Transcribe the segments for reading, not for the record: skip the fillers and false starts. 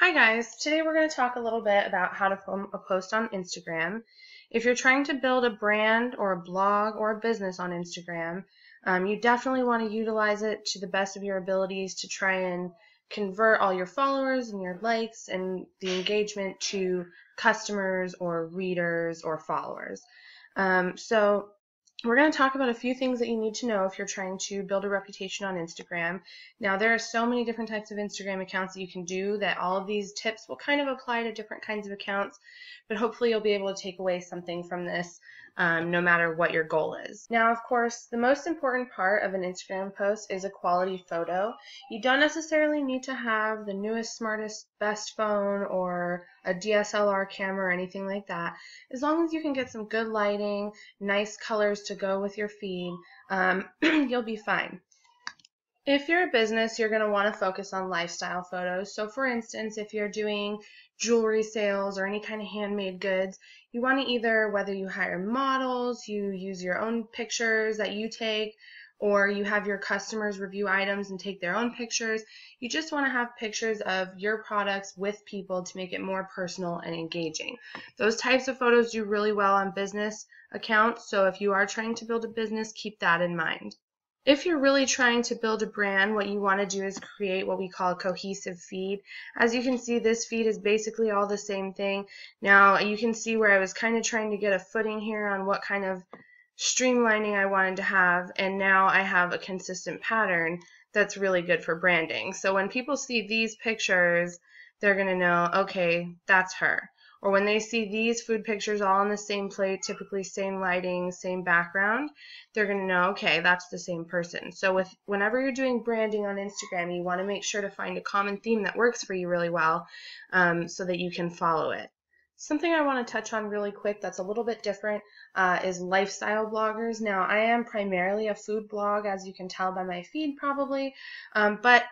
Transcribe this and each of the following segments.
Hi guys, today we're going to talk a little bit about how to film a post on Instagram. If you're trying to build a brand or a blog or a business on Instagram, you definitely want to utilize it to the best of your abilities to try and convert all your followers and your likes and the engagement to customers or readers or followers. So we're going to talk about a few things that you need to know if you're trying to build a reputation on Instagram. Now, there are so many different types of Instagram accounts that you can do that all of these tips will kind of apply to different kinds of accounts, but hopefully you'll be able to take away something from this no matter what your goal is. Now, of course, the most important part of an Instagram post is a quality photo. You don't necessarily need to have the newest, smartest, best phone or a DSLR camera or anything like that. As long as you can get some good lighting, nice colors to go with your feed, you'll be fine. If you're a business, you're going to want to focus on lifestyle photos. So for instance, if you're doing jewelry sales or any kind of handmade goods, you want to either, whether you hire models, you use your own pictures that you take, or you have your customers review items and take their own pictures, you just want to have pictures of your products with people to make it more personal and engaging. Those types of photos do really well on business accounts, so if you are trying to build a business, keep that in mind. If you're really trying to build a brand, what you want to do is create what we call a cohesive feed. As you can see, this feed is basically all the same thing. Now, you can see where I was kind of trying to get a footing here on what kind of streamlining I wanted to have, and now I have a consistent pattern that's really good for branding. So when people see these pictures, they're going to know, okay, that's her. Or when they see these food pictures all on the same plate, typically same lighting, same background, they're going to know, okay, that's the same person. So whenever you're doing branding on Instagram, you want to make sure to find a common theme that works for you really well so that you can follow it. Something I want to touch on really quick that's a little bit different is lifestyle bloggers. Now, I am primarily a food blog, as you can tell by my feed probably, but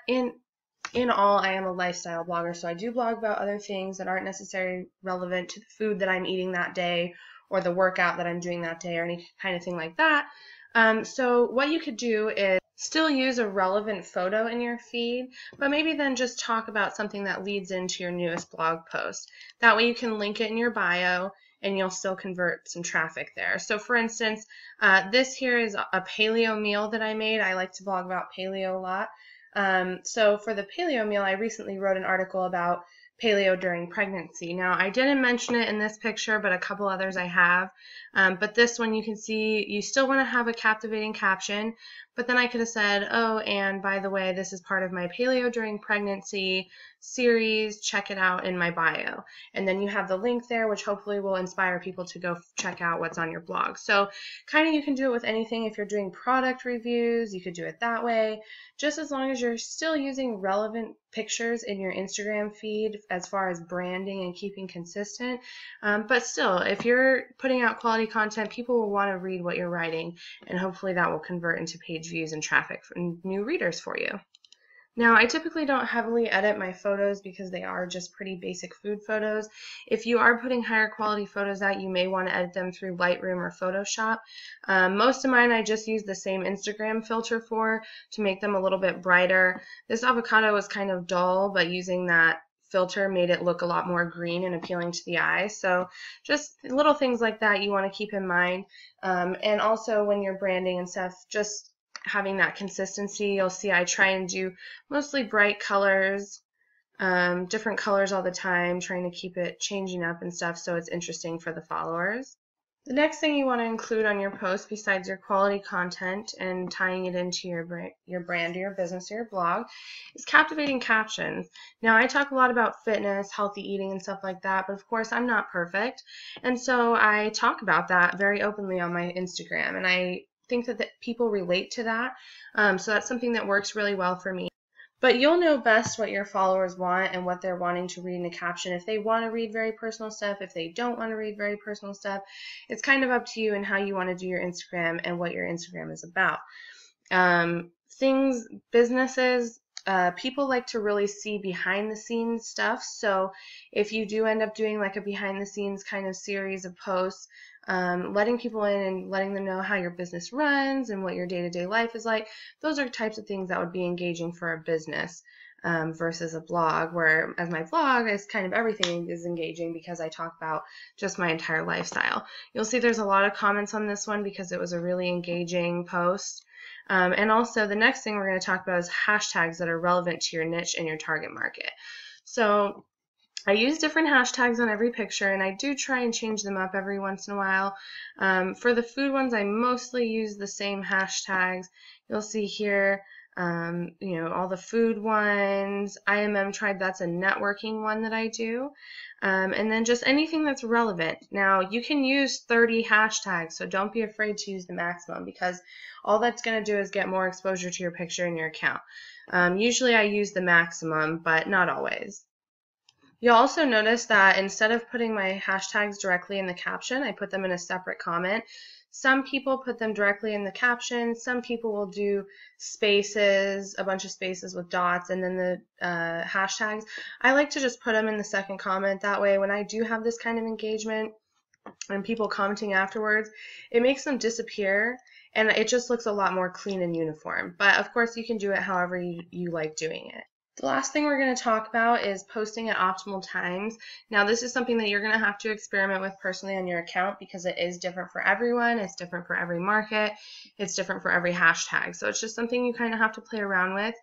in all, I am a lifestyle blogger, so I do blog about other things that aren't necessarily relevant to the food that I'm eating that day or the workout that I'm doing that day or any kind of thing like that. So what you could do is still use a relevant photo in your feed, but maybe then just talk about something that leads into your newest blog post. That way you can link it in your bio and you'll still convert some traffic there. So for instance, this here is a paleo meal that I made. I like to blog about paleo a lot. So for the paleo meal, I recently wrote an article about paleo during pregnancy. Now, I didn't mention it in this picture, but a couple others I have. But this one, you can see you still want to have a captivating caption, but then I could have said, oh, and by the way, this is part of my paleo during pregnancy series. Check it out in my bio. And then you have the link there, which hopefully will inspire people to go check out what's on your blog. So kind of you can do it with anything. If you're doing product reviews, you could do it that way. Just as long as you're still using relevant pictures in your Instagram feed as far as branding and keeping consistent. But still, if you're putting out quality content, people will want to read what you're writing, and hopefully that will convert into page views and traffic and new readers for you. Now, I typically don't heavily edit my photos because they are just pretty basic food photos. If you are putting higher quality photos out, you may want to edit them through Lightroom or Photoshop. Most of mine I just use the same Instagram filter for to make them a little bit brighter. This avocado was kind of dull, but using that filter made it look a lot more green and appealing to the eye. So just little things like that you want to keep in mind. And also when you're branding and stuff, just having that consistency. You'll see I try and do mostly bright colors, different colors all the time, trying to keep it changing up and stuff so it's interesting for the followers. The next thing you want to include on your post, besides your quality content and tying it into your brand or your business or your blog, is captivating captions. Now, I talk a lot about fitness, healthy eating, and stuff like that, but of course I'm not perfect, and so I talk about that very openly on my Instagram, and I think that people relate to that, so that's something that works really well for me. But you'll know best what your followers want and what they're wanting to read in a caption. If they want to read very personal stuff, if they don't want to read very personal stuff, it's kind of up to you and how you want to do your Instagram and what your Instagram is about. Businesses, people like to really see behind the scenes stuff. So if you do end up doing like a behind the scenes kind of series of posts, letting people in and letting them know how your business runs and what your day-to-day life is like, those are types of things that would be engaging for a business. versus a blog, where as my blog is kind of everything is engaging because I talk about just my entire lifestyle. You'll see there's a lot of comments on this one because it was a really engaging post. And also the next thing we're going to talk about is hashtags that are relevant to your niche and your target market. So I use different hashtags on every picture, and I do try and change them up every once in a while. For the food ones, I mostly use the same hashtags. You'll see here, all the food ones. IMM Tribe, that's a networking one that I do. And then just anything that's relevant. Now, you can use 30 hashtags, so don't be afraid to use the maximum, because all that's going to do is get more exposure to your picture and your account. Usually I use the maximum, but not always. You'll also notice that instead of putting my hashtags directly in the caption, I put them in a separate comment. Some people put them directly in the caption. Some people will do spaces, a bunch of spaces with dots, and then the hashtags. I like to just put them in the second comment. That way, when I do have this kind of engagement and people commenting afterwards, it makes them disappear, and it just looks a lot more clean and uniform. But of course, you can do it however you like doing it. The last thing we're going to talk about is posting at optimal times. Now, this is something that you're going to have to experiment with personally on your account because it is different for everyone. It's different for every market. It's different for every hashtag. So it's just something you kind of have to play around with.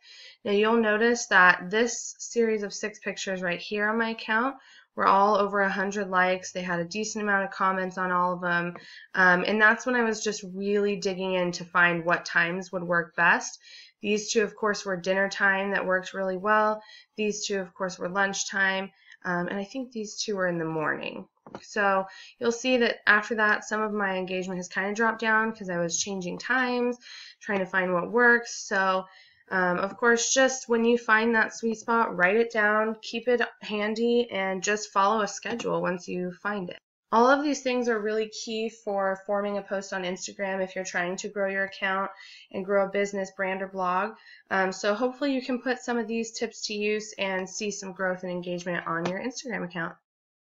Now, you'll notice that this series of 6 pictures right here on my account were all over 100 likes. They had a decent amount of comments on all of them. And that's when I was just really digging in to find what times would work best. These two, of course, were dinner time. That worked really well. These two, of course, were lunchtime. And I think these two were in the morning. So you'll see that after that, some of my engagement has kind of dropped down because I was changing times, trying to find what works. So of course, just when you find that sweet spot, write it down, keep it handy, and just follow a schedule once you find it. All of these things are really key for forming a post on Instagram if you're trying to grow your account and grow a business, brand, or blog. So hopefully you can put some of these tips to use and see some growth and engagement on your Instagram account.